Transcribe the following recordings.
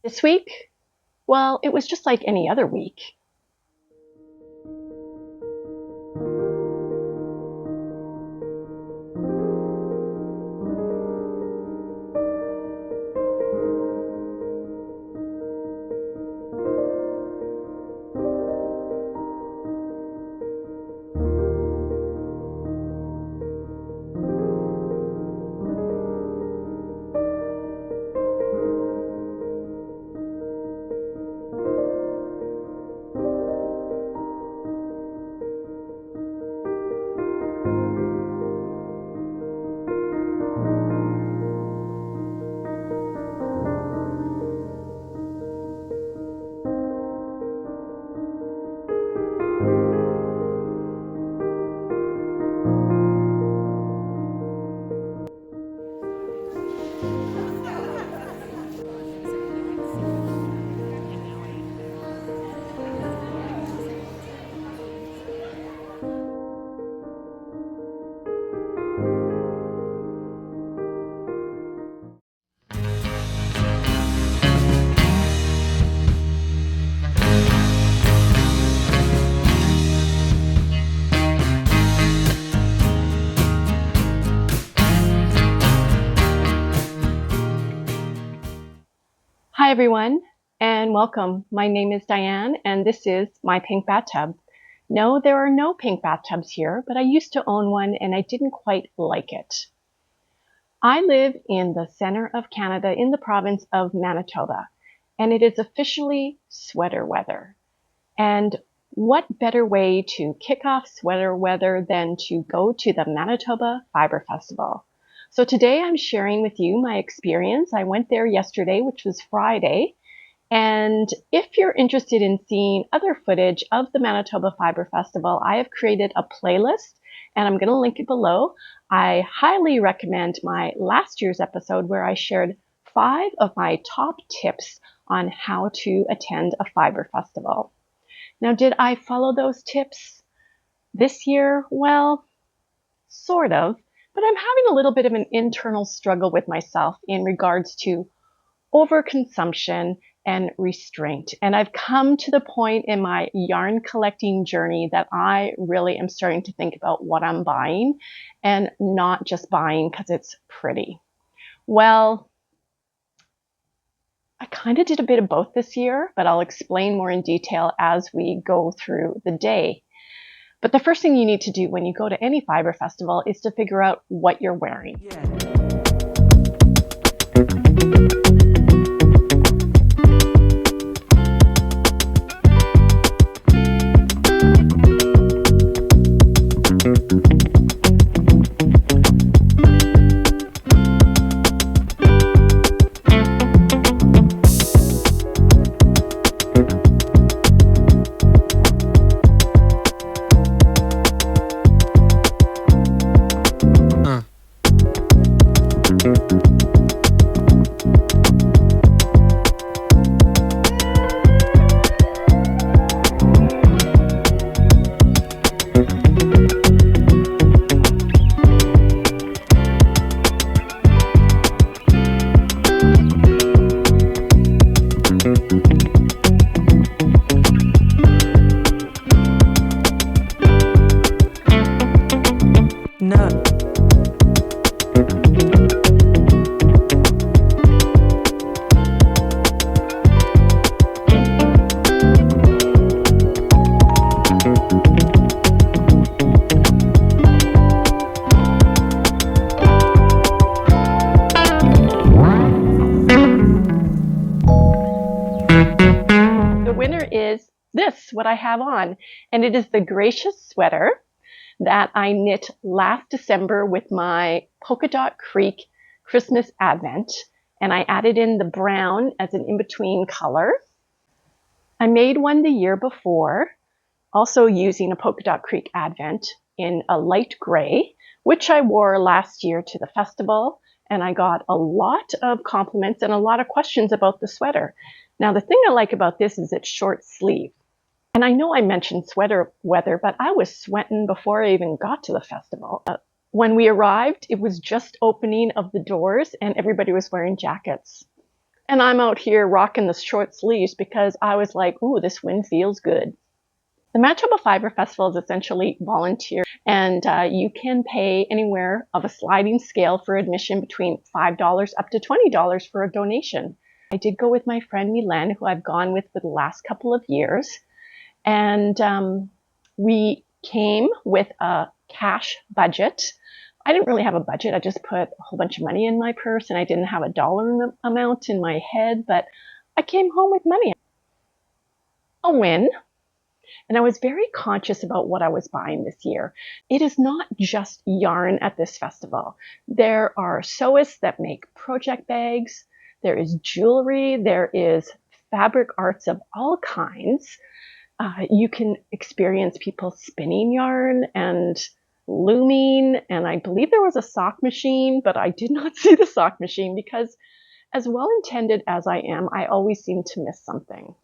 This week, well, it was just like any other week. Hi everyone, and welcome. My name is Diane, and this is My Pink Bathtub. No, there are no pink bathtubs here, but I used to own one and I didn't quite like it. I live in the center of Canada in the province of Manitoba, and it is officially sweater weather. And what better way to kick off sweater weather than to go to the Manitoba Fibre Festival? So today I'm sharing with you my experience. I went there yesterday, which was Friday. And if you're interested in seeing other footage of the Manitoba Fibre Festival, I have created a playlist and I'm going to link it below. I highly recommend my last year's episode where I shared 5 of my top tips on how to attend a fibre festival. Now, did I follow those tips this year? Well, sort of. But I'm having a little bit of an internal struggle with myself in regards to overconsumption and restraint. And I've come to the point in my yarn collecting journey that I really am starting to think about what I'm buying and not just buying because it's pretty. Well, I kind of did a bit of both this year, but I'll explain more in detail as we go through the day. But the first thing you need to do when you go to any fibre festival is to figure out what you're wearing. What I have on, and it is the Gracious sweater that I knit last December with my Polka Dot Creek Christmas Advent, and I added in the brown as an in-between color. I made one the year before, also using a Polka Dot Creek Advent in a light gray, which I wore last year to the festival, and I got a lot of compliments and a lot of questions about the sweater. Now, the thing I like about this is it's short sleeve. And I know I mentioned sweater weather, but I was sweating before I even got to the festival. When we arrived, it was just opening of the doors and everybody was wearing jackets. And I'm out here rocking the short sleeves because I was like, ooh, this wind feels good. The Manitoba Fibre Festival is essentially volunteer, and you can pay anywhere of a sliding scale for admission between $5 up to $20 for a donation. I did go with my friend NuLand, who I've gone with for the last couple of years, and we came with a cash budget. I didn't really have a budget. I just put a whole bunch of money in my purse, and I didn't have a dollar amount in my head, but I came home with money. A win. And I was very conscious about what I was buying this year. It is not just yarn at this festival. There are sewists that make project bags. There is jewelry. There is fabric arts of all kinds. You can experience people spinning yarn and looming. And I believe there was a sock machine, but I did not see the sock machine because, as well intended as I am, I always seem to miss something.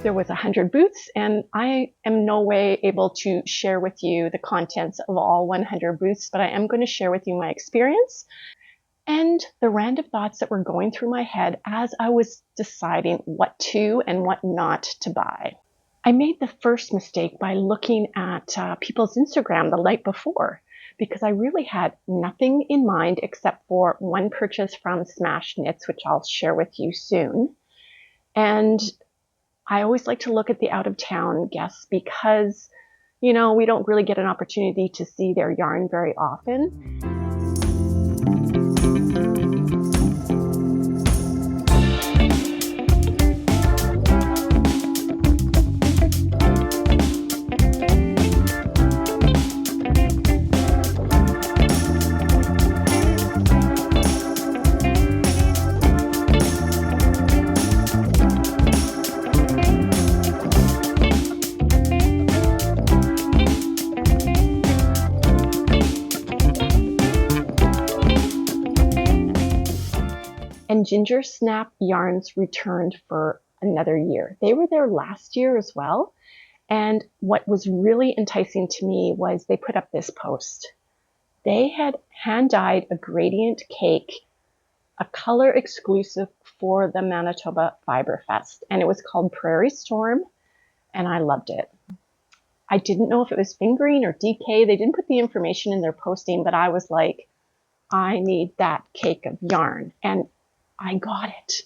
There was 100 booths, and I am no way able to share with you the contents of all 100 booths, but I am going to share with you my experience and the random thoughts that were going through my head as I was deciding what to and what not to buy. I made the first mistake by looking at people's Instagram the night before, because I really had nothing in mind except for one purchase from Smash Knits, which I'll share with you soon. And I always like to look at the out-of-town guests because, you know, we don't really get an opportunity to see their yarn very often. And Gingersnap Yarns returned for another year. They were there last year as well. And what was really enticing to me was they put up this post. They had hand dyed a gradient cake, a color exclusive for the Manitoba Fibre Fest. And it was called Prairie Storm. And I loved it. I didn't know if it was fingering or DK. They didn't put the information in their posting, but I was like, I need that cake of yarn. And I got it.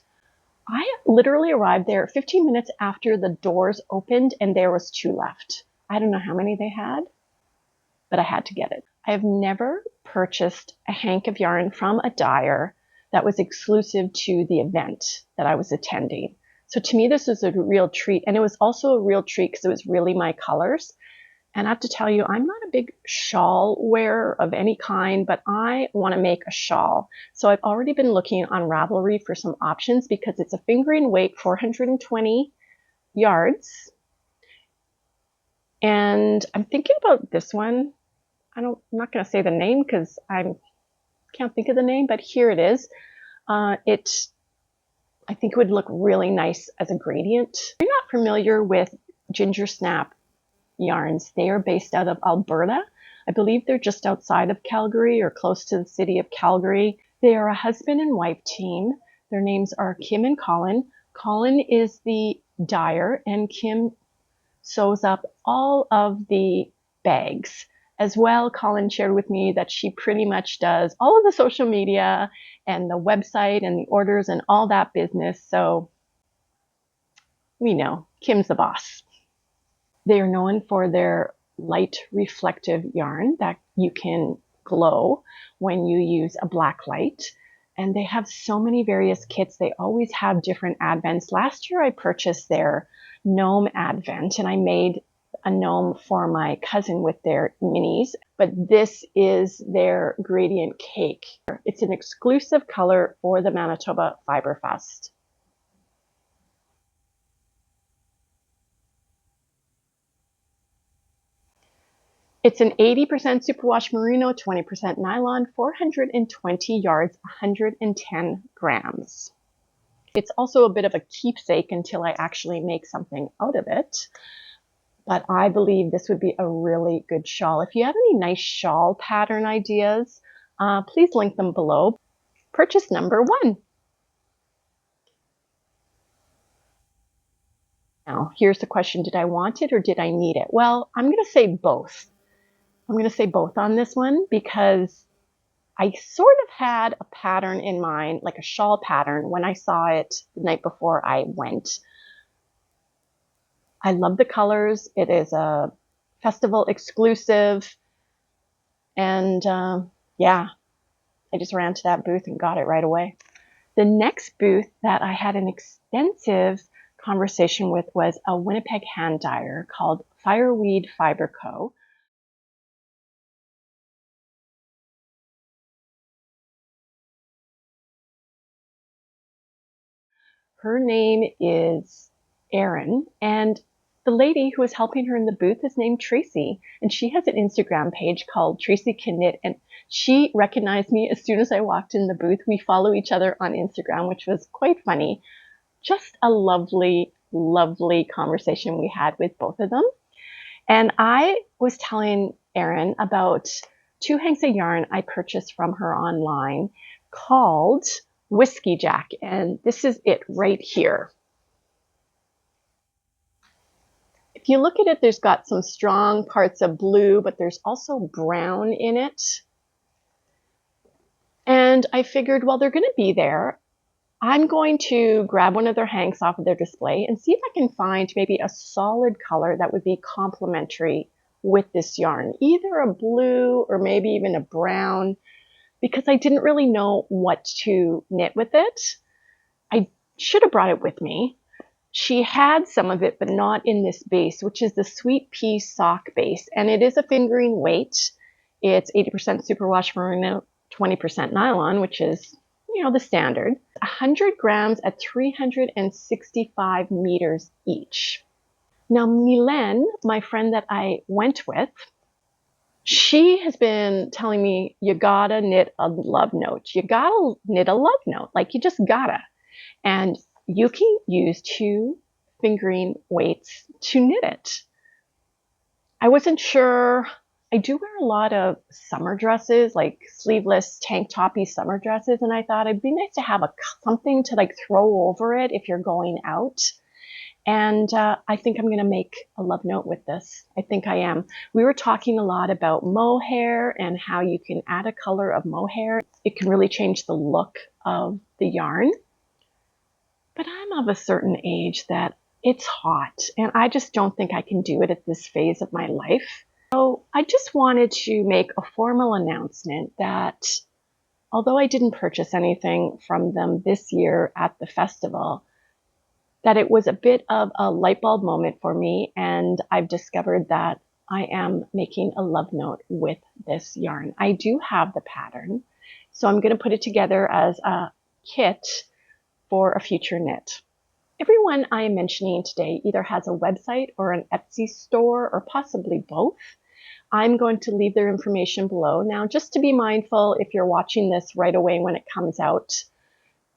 I literally arrived there 15 minutes after the doors opened and there was 2 left. I don't know how many they had, but I had to get it. I have never purchased a hank of yarn from a dyer that was exclusive to the event that I was attending. So to me, this was a real treat. And it was also a real treat because it was really my colors. And I have to tell you, I'm not a big shawl wearer of any kind, but I want to make a shawl. So I've already been looking on Ravelry for some options because it's a fingering weight, 420 yards. And I'm thinking about this one. I'm not going to say the name because I can't think of the name, but here it is. I think it would look really nice as a gradient. If you're not familiar with Gingersnap Yarns, they are based out of Alberta. I believe they're just outside of Calgary or close to the city of Calgary. They are a husband and wife team. Their names are Kim and Colin. Colin is the dyer and Kim sews up all of the bags. As well, Colin shared with me that she pretty much does all of the social media and the website and the orders and all that business. So we know Kim's the boss. They are known for their light reflective yarn that you can glow when you use a black light. And they have so many various kits. They always have different advents. Last year I purchased their gnome advent and I made a gnome for my cousin with their minis. But this is their gradient cake. It's an exclusive color for the Manitoba Fibre Fest. It's an 80% superwash merino, 20% nylon, 420 yards, 110 grams. It's also a bit of a keepsake until I actually make something out of it. But I believe this would be a really good shawl. If you have any nice shawl pattern ideas, please link them below. Purchase number 1. Now, here's the question. Did I want it or did I need it? Well, I'm going to say both. I'm going to say both on this one because I sort of had a pattern in mind, like a shawl pattern, when I saw it the night before I went. I love the colors. It is a festival exclusive. And yeah, I just ran to that booth and got it right away. The next booth that I had an extensive conversation with was a Winnipeg hand dyer called Fireweed Fibre Co. Her name is Erin, and the lady who is helping her in the booth is named Tracy, and she has an Instagram page called Tracy Can Knit, and she recognized me as soon as I walked in the booth. We follow each other on Instagram, which was quite funny. Just a lovely, lovely conversation we had with both of them. And I was telling Erin about 2 hanks of yarn I purchased from her online called Whiskey Jack, and this is it right here. If you look at it, there's got some strong parts of blue, but there's also brown in it. And I figured, well, they're going to be there. I'm going to grab one of their hanks off of their display and see if I can find maybe a solid color that would be complementary with this yarn, either a blue or maybe even a brown, because I didn't really know what to knit with it. I should have brought it with me. She had some of it, but not in this base, which is the Sweet Pea Sock base, and it is a fingering weight. It's 80% superwash merino, 20% nylon, which is, the standard. 100 grams at 365 meters each. Now, Mylène, my friend that I went with, she has been telling me, you gotta knit a love note. You gotta knit a love note, like you just gotta. And you can use 2 fingering weights to knit it. I wasn't sure. I do wear a lot of summer dresses, like sleeveless tank toppy summer dresses, and I thought it'd be nice to have something to like throw over it if you're going out. And I think I'm going to make a love note with this. I think I am. We were talking a lot about mohair and how you can add a color of mohair. It can really change the look of the yarn. But I'm of a certain age that it's hot, and I just don't think I can do it at this phase of my life. So I just wanted to make a formal announcement that although I didn't purchase anything from them this year at the festival, that it was a bit of a light bulb moment for me, and I've discovered that I am making a love note with this yarn. I do have the pattern, so I'm going to put it together as a kit for a future knit. Everyone I am mentioning today either has a website or an Etsy store or possibly both. I'm going to leave their information below. Now, just to be mindful, if you're watching this right away when it comes out,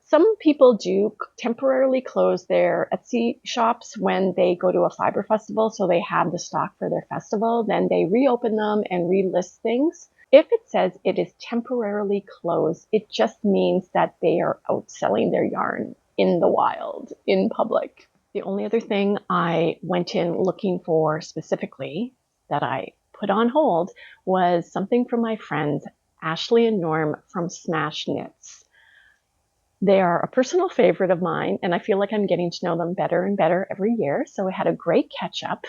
some people do temporarily close their Etsy shops when they go to a Fibre Festival, so they have the stock for their festival. Then they reopen them and relist things. If it says it is temporarily closed, it just means that they are out selling their yarn in the wild, in public. The only other thing I went in looking for specifically that I put on hold was something from my friends Ashley and Norm from Smash Knits. They are a personal favorite of mine, and I feel like I'm getting to know them better and better every year, so I had a great catch up.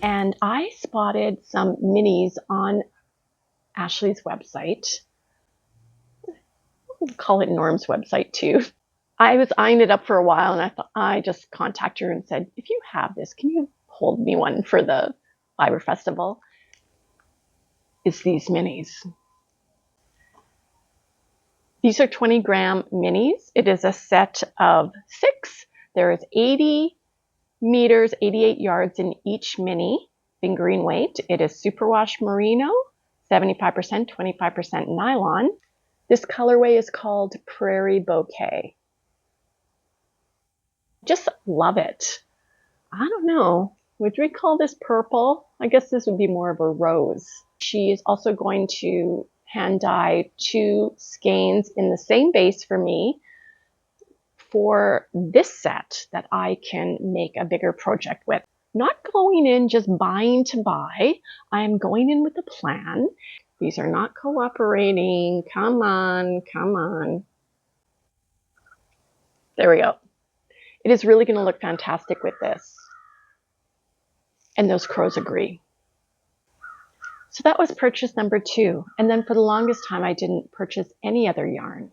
And I spotted some minis on Ashley's website. We'll call it Norm's website too. I was eyeing it up for a while, and I thought I just contacted her and said, if you have this, can you hold me one for the Fibre Festival? It's these minis. These are 20-gram minis. It is a set of 6. There is 80 meters, 88 yards in each mini fingering weight. It is superwash merino, 75%, 25% nylon. This colorway is called Prairie Bouquet. Just love it. I don't know, would we call this purple? I guess this would be more of a rose. She is also going to hand dye 2 skeins in the same base for me for this set that I can make a bigger project with. Not going in just buying to buy. I'm going in with a plan. These are not cooperating. Come on, come on. There we go. It is really going to look fantastic with this. And those crows agree. So that was purchase number 2. And then for the longest time, I didn't purchase any other yarn.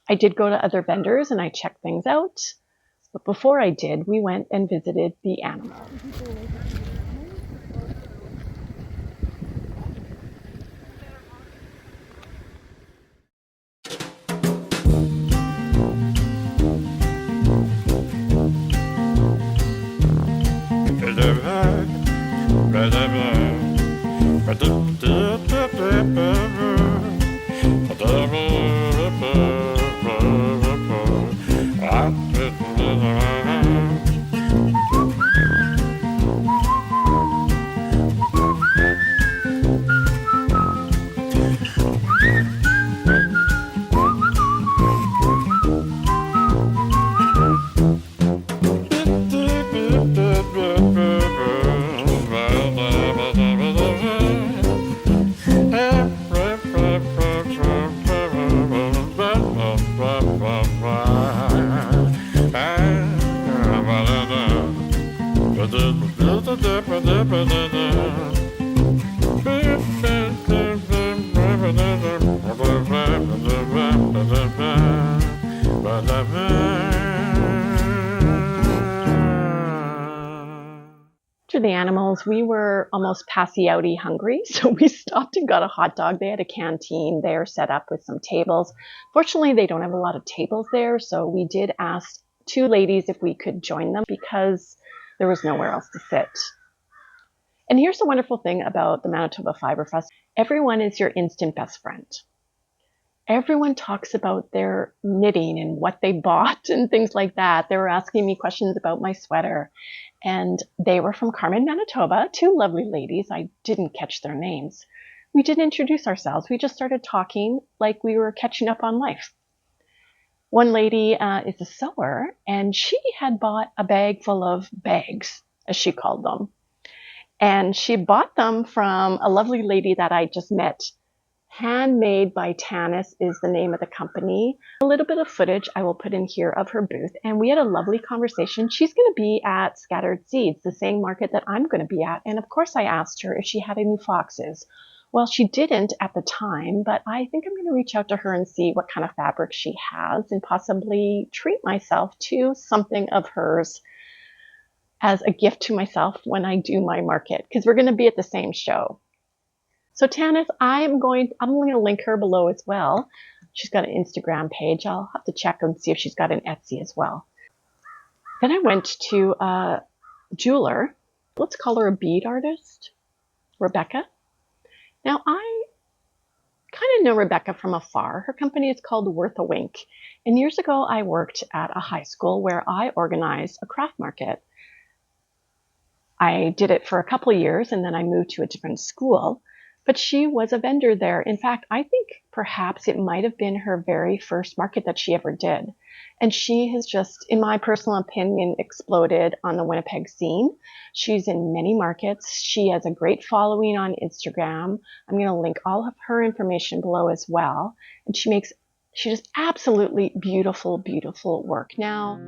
I did go to other vendors and I checked things out, But before I did, we went and visited the animals. To the animals, we were almost passy-outy hungry, so we stopped and got a hot dog. They had a canteen there set up with some tables. Fortunately, they don't have a lot of tables there, so we did ask two ladies if we could join them because there was nowhere else to sit. And here's the wonderful thing about the Manitoba Fibre Festival. Everyone is your instant best friend. Everyone talks about their knitting and what they bought and things like that. They were asking me questions about my sweater. And they were from Carmen, Manitoba, two lovely ladies. I didn't catch their names. We didn't introduce ourselves. We just started talking like we were catching up on life. One lady is a sewer, and she had bought a bag full of bags, as she called them. And she bought them from a lovely lady that I just met. Handmade by Tannis is the name of the company. A little bit of footage I will put in here of her booth, and we had a lovely conversation. She's going to be at Scattered Seeds, the same market that I'm going to be at, and of course I asked her if she had any foxes. Well, she didn't at the time, but I think I'm going to reach out to her and see what kind of fabric she has and possibly treat myself to something of hers as a gift to myself when I do my market, because we're going to be at the same show. So Tannis, I'm going to link her below as well. She's got an Instagram page. I'll have to check and see if she's got an Etsy as well. Then I went to a jeweler. Let's call her a bead artist, Rebecca. Now I kind of know Rebecca from afar. Her company is called Worth a Wink. And years ago I worked at a high school where I organized a craft market. I did it for a couple of years and then I moved to a different school. But she was a vendor there. In fact, I think perhaps it might have been her very first market that she ever did. And she has just, in my personal opinion, exploded on the Winnipeg scene. She's in many markets. She has a great following on Instagram. I'm going to link all of her information below as well. And she does absolutely beautiful, beautiful work. Now,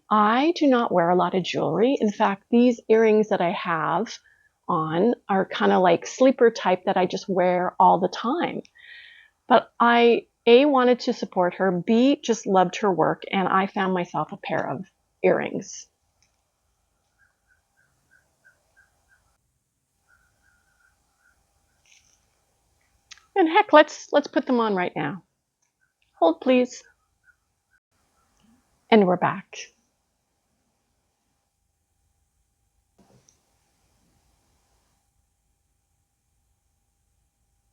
I do not wear a lot of jewelry. In fact, these earrings that I have on are kind of like sleeper type that I just wear all the time. But I, A, wanted to support her, B, just loved her work, and I found myself a pair of earrings. And heck, let's put them on right now. Hold, please. And we're back.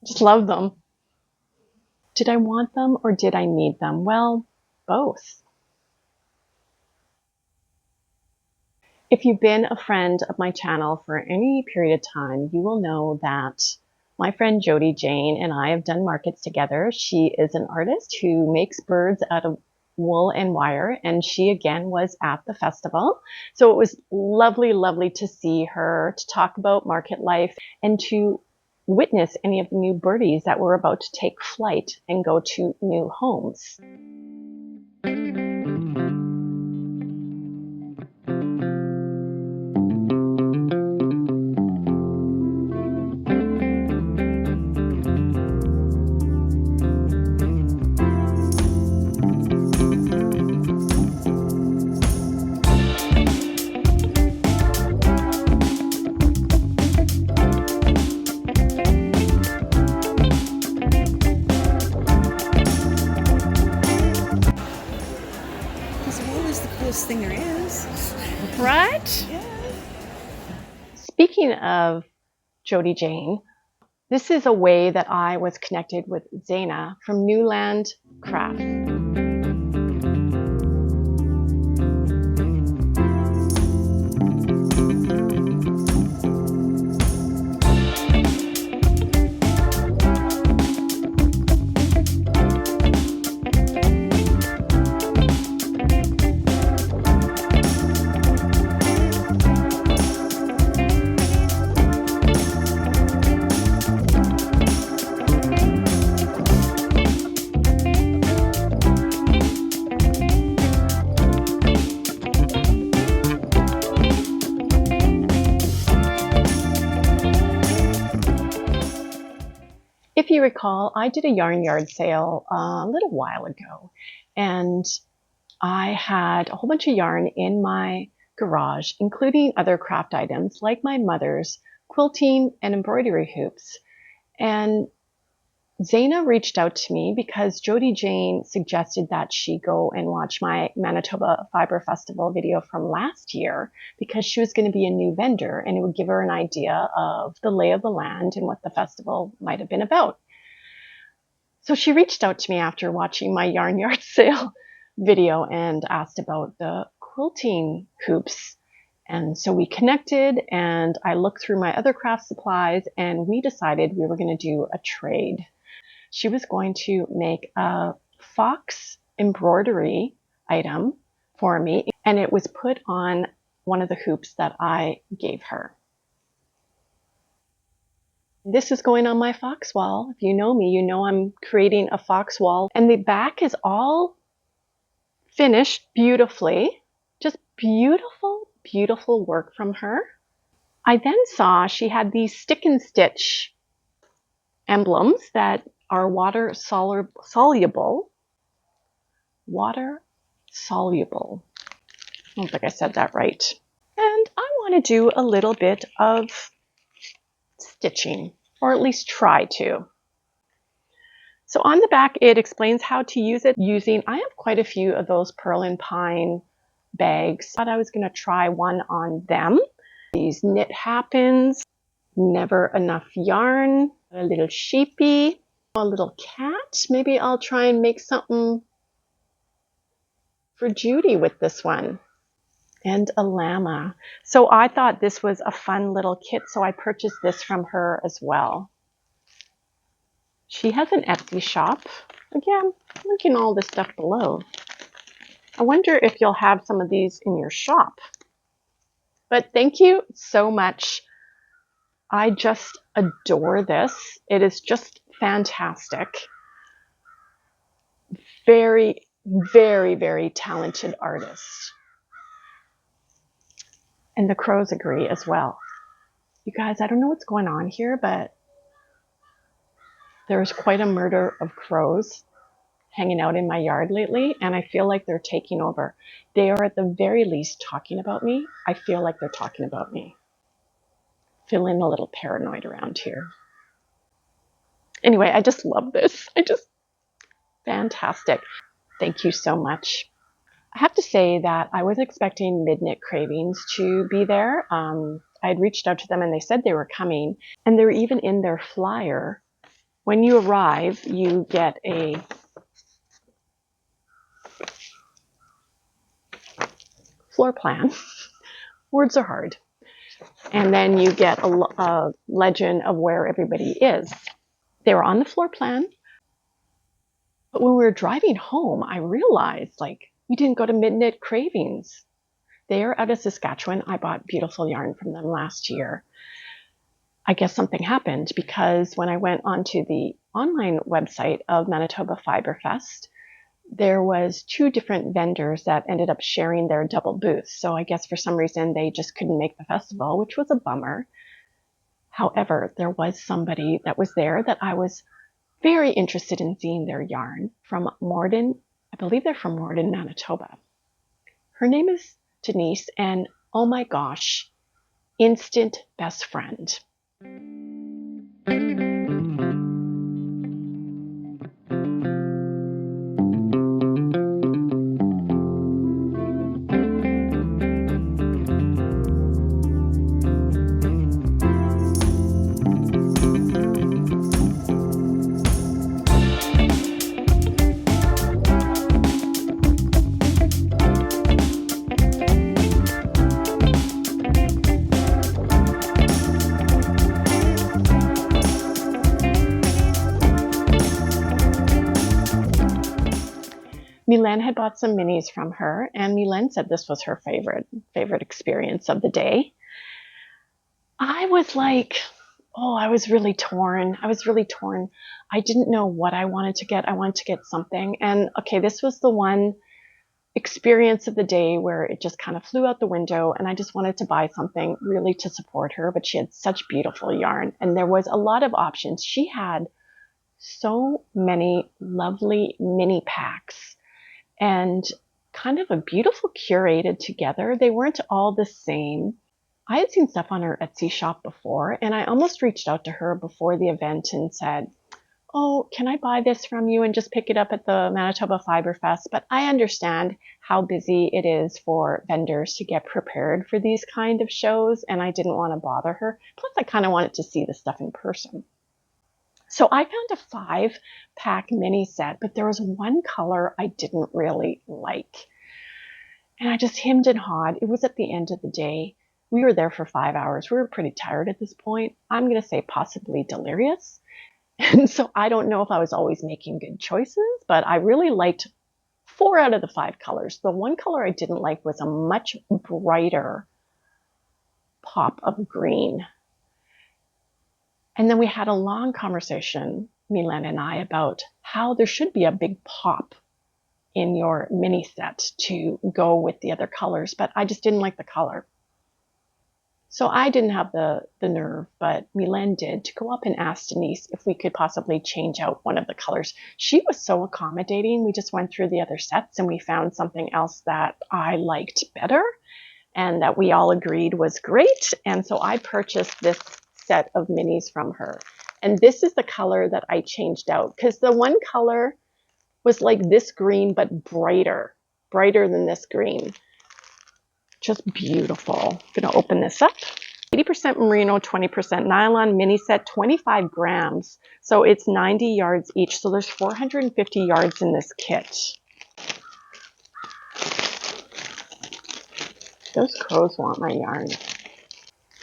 Just love them. Did I want them or did I need them? Well, both. If you've been a friend of my channel for any period of time, you will know that my friend Jody Jane and I have done markets together. She is an artist who makes birds out of wool and wire, and she again was at the festival. So it was lovely, lovely to see her, to talk about market life, and to witness any of the new birdies that were about to take flight and go to new homes. Thing there is. Right? Yeah. Speaking of Jody Jane, this is a way that I was connected with Zaina from NuLand Crafts. If you recall, I did a yarn yard sale a little while ago, and I had a whole bunch of yarn in my garage, including other craft items like my mother's quilting and embroidery hoops. And Zaina reached out to me because Jody Jane suggested that she go and watch my Manitoba Fibre Festival video from last year because she was going to be a new vendor and it would give her an idea of the lay of the land and what the festival might have been about. So she reached out to me after watching my yarn yard sale video and asked about the quilting hoops. And so we connected and I looked through my other craft supplies and we decided we were going to do a trade. She was going to make a fox embroidery item for me, and it was put on one of the hoops that I gave her. This is going on my fox wall. If you know me, you know I'm creating a fox wall, and the back is all finished beautifully. Just beautiful, beautiful work from her. I then saw she had these stick and stitch emblems that are water soluble. Water soluble. I don't think I said that right. And I want to do a little bit of stitching, or at least try to. So on the back, it explains how to use it using, I have quite a few of those pearl and pine bags. I thought I was going to try one on them. These knit happens, never enough yarn, a little sheepy, a little cat. Maybe I'll try and make something for Judy with this one. And a llama. So I thought this was a fun little kit, so I purchased this from her as well. She has an Etsy shop. Again, linking all this stuff below. I wonder if you'll have some of these in your shop. But thank you so much. I just adore this. It is just fantastic. Very, very, very talented artist. And the crows agree as well. You guys, I don't know what's going on here, but there's quite a murder of crows hanging out in my yard lately, and I feel like they're taking over. They are at the very least talking about me. I feel like they're talking about me. Feeling a little paranoid around here. Anyway, I just love this. Fantastic. Thank you so much. I have to say that I was expecting Midnight Cravings to be there. I had reached out to them and they said they were coming, and they were even in their flyer When you arrive, you get a floor plan. Words are hard. And then you get a legend of where everybody is. They were on the floor plan. But when we were driving home, I realized, like, we didn't go to Midnight Cravings. They are out of Saskatchewan. I bought beautiful yarn from them last year. I guess something happened because when I went onto the online website of Manitoba Fibre Fest, there was 2 different vendors that ended up sharing their double booths. So I guess for some reason they just couldn't make the festival, which was a bummer. However, there was somebody that was there that I was very interested in seeing their yarn from Morden. I believe they're from Morden, Manitoba. Her name is Tannis, and oh my gosh, instant best friend. NuLand had bought some minis from her, and NuLand said this was her favorite experience of the day. I was like, oh, I was really torn. I didn't know what I wanted to get. I wanted to get something. And okay, this was the one experience of the day where it just kind of flew out the window, and I just wanted to buy something really to support her, but she had such beautiful yarn, and there was a lot of options. She had so many lovely mini packs and kind of a beautiful curated together. They weren't all the same. I had seen stuff on her Etsy shop before, and I almost reached out to her before the event and said, oh, can I buy this from you and just pick it up at the Manitoba Fibre Fest? But I understand how busy it is for vendors to get prepared for these kind of shows, and I didn't want to bother her. Plus, I kind of wanted to see the stuff in person. So I found a 5-pack mini set, but there was one color I didn't really like. And I just hemmed and hawed. It was at the end of the day. We were there for 5 hours. We were pretty tired at this point. I'm going to say possibly delirious. And so I don't know if I was always making good choices, but I really liked 4 out of the 5 colors. The one color I didn't like was a much brighter pop of green. And then we had a long conversation, NuLand and I, about how there should be a big pop in your mini set to go with the other colors, but I just didn't like the color. So I didn't have the nerve, but NuLand did, to go up and ask Denise if we could possibly change out one of the colors. She was so accommodating. We just went through the other sets and we found something else that I liked better and that we all agreed was great. And so I purchased this set of minis from her. And this is the color that I changed out, because the one color was like this green, but brighter than this green. Just beautiful. I'm going to open this up. 80% merino, 20% nylon, mini set, 25 grams. So it's 90 yards each. So there's 450 yards in this kit. Those crows want my yarn.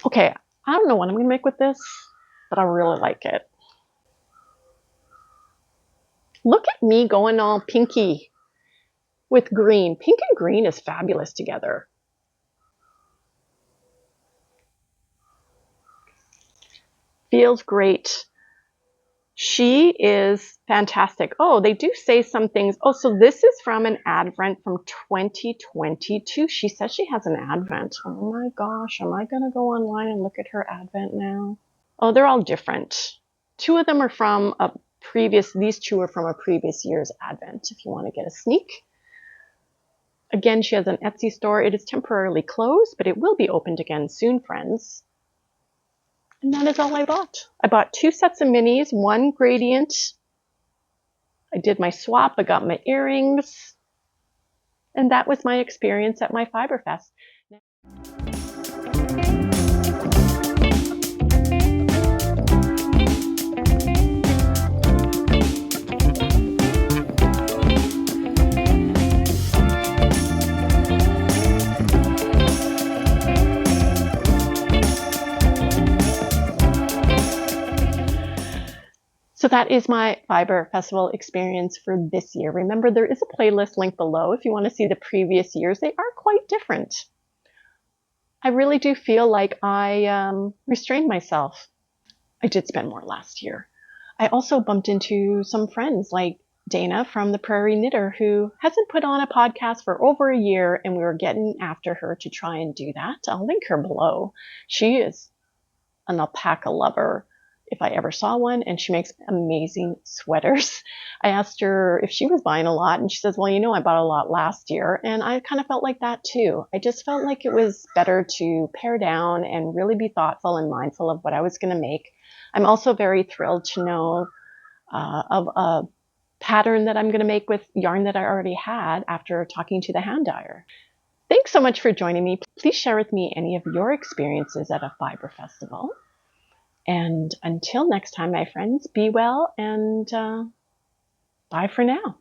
Okay, I don't know what I'm going to make with this, but I really like it. Look at me going all pinky with green. Pink and green is fabulous together. Feels great. She is fantastic. Oh, they do say some things. Oh, so this is from an advent from 2022. She says she has an advent. Oh my gosh, am I going to go online and look at her advent now? Oh, they're all different. 2 of them are from a previous, these 2 are from a previous year's advent, if you want to get a sneak. Again, she has an Etsy store. It is temporarily closed, but it will be opened again soon, friends. And that is all I bought. I bought 2 sets of minis, 1 gradient. I did my swap. I got my earrings. And that was my experience at my Fibre Fest. So that is my Fibre Festival experience for this year. Remember, there is a playlist link below if you want to see the previous years. They are quite different. I really do feel like I restrained myself. I did spend more last year. I also bumped into some friends like Dana from the Prairie Knitter, who hasn't put on a podcast for over a year, and we were getting after her to try and do that. I'll link her below. She is an alpaca lover if I ever saw one, and she makes amazing sweaters. I asked her if she was buying a lot, and she says, well, you know, I bought a lot last year, and I kind of felt like that too. I just felt like it was better to pare down and really be thoughtful and mindful of what I was going to make. I'm also very thrilled to know of a pattern that I'm going to make with yarn that I already had after talking to the hand dyer. Thanks so much for joining me. Please share with me any of your experiences at a Fibre Festival. And until next time, my friends, be well and bye for now.